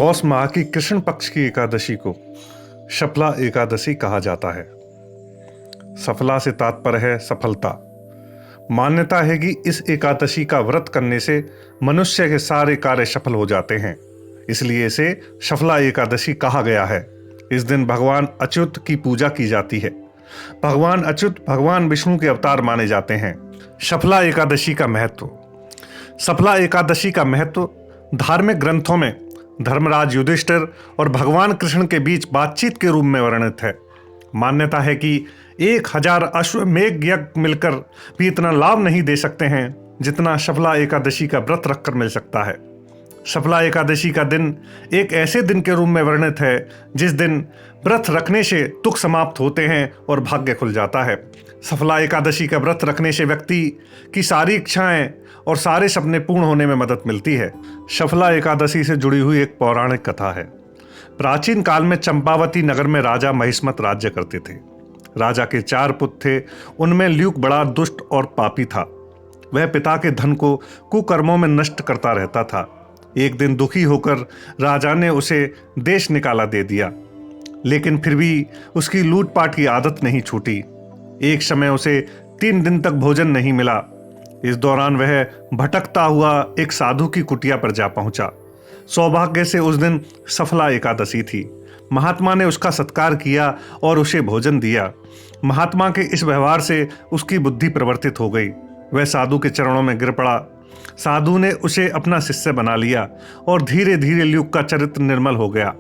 पौष माह की कृष्ण पक्ष की एकादशी को शफला एकादशी कहा जाता है। सफला से तात्पर्य है सफलता। मान्यता है कि इस एकादशी का व्रत करने से मनुष्य के सारे कार्य सफल हो जाते हैं, इसलिए इसे शफला एकादशी कहा गया है। इस दिन भगवान अच्युत की पूजा की जाती है। भगवान अच्युत भगवान विष्णु के अवतार माने जाते हैं। शफला एकादशी का महत्व। सफला एकादशी का महत्व धार्मिक ग्रंथों में धर्मराज युधिष्ठिर और भगवान कृष्ण के बीच बातचीत के रूप में वर्णित है। मान्यता है कि 1000 अश्वमेध यज्ञ मिलकर भी इतना लाभ नहीं दे सकते हैं जितना शफला एकादशी का व्रत रखकर मिल सकता है। शफला एकादशी का दिन एक ऐसे दिन के रूप में वर्णित है जिस दिन व्रत रखने से दुख समाप्त होते हैं और भाग्य खुल जाता है। सफला एकादशी का व्रत रखने से व्यक्ति की सारी इच्छाएं और सारे सपने पूर्ण होने में मदद मिलती है। शफला एकादशी से जुड़ी हुई एक पौराणिक कथा है। प्राचीन काल में चंपावती नगर में राजा महिष्मत राज्य करते थे। राजा के 4 पुत्र थे। उनमें ल्यूक बड़ा दुष्ट और पापी था। वह पिता के धन को कुकर्मों में नष्ट करता रहता था। एक दिन दुखी होकर राजा ने उसे देश निकाला दे दिया, लेकिन फिर भी उसकी लूटपाट की आदत नहीं छूटी। एक समय उसे 3 दिन तक भोजन नहीं मिला। इस दौरान वह भटकता हुआ एक साधु की कुटिया पर जा पहुंचा। सौभाग्य से उस दिन सफला एकादशी थी। महात्मा ने उसका सत्कार किया और उसे भोजन दिया। महात्मा के इस व्यवहार से उसकी बुद्धि परिवर्तित हो गई। वह साधु के चरणों में गिर पड़ा। साधु ने उसे अपना शिष्य बना लिया और धीरे धीरे ल्यूक का चरित्र निर्मल हो गया।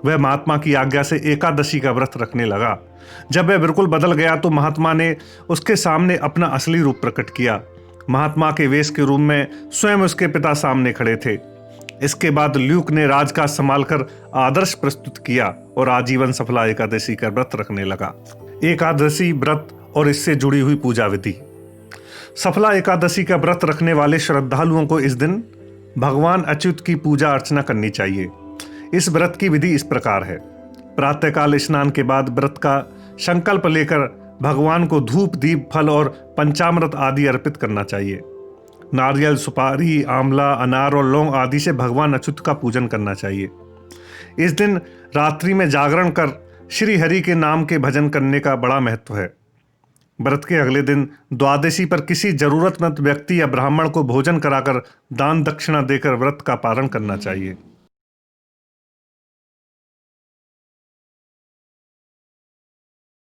वह महात्मा की आज्ञा से एकादशी का व्रत रखने लगा। जब वह बिल्कुल बदल गया तो महात्मा ने उसके सामने अपना असली रूप प्रकट किया। महात्मा के वेश के रूप में स्वयं उसके पिता सामने खड़े थे। इसके बाद ल्यूक ने राजकाज संभालकर आदर्श प्रस्तुत किया और आजीवन सफला एकादशी का व्रत रखने लगा। एकादशी व्रत और इससे जुड़ी हुई पूजा विधि। सफला एकादशी का व्रत रखने वाले श्रद्धालुओं को इस दिन भगवान अच्युत की पूजा अर्चना करनी चाहिए। इस व्रत की विधि इस प्रकार है। प्रातःकाल स्नान के बाद व्रत का संकल्प लेकर भगवान को धूप, दीप, फल और पंचामृत आदि अर्पित करना चाहिए। नारियल, सुपारी, आंवला, अनार और लौंग आदि से भगवान अच्युत का पूजन करना चाहिए। इस दिन रात्रि में जागरण कर श्री हरि के नाम के भजन करने का बड़ा महत्व है। व्रत के अगले दिन द्वादशी पर किसी जरूरतमंद व्यक्ति या ब्राह्मण को भोजन कराकर दान दक्षिणा देकर व्रत का पारण करना चाहिए।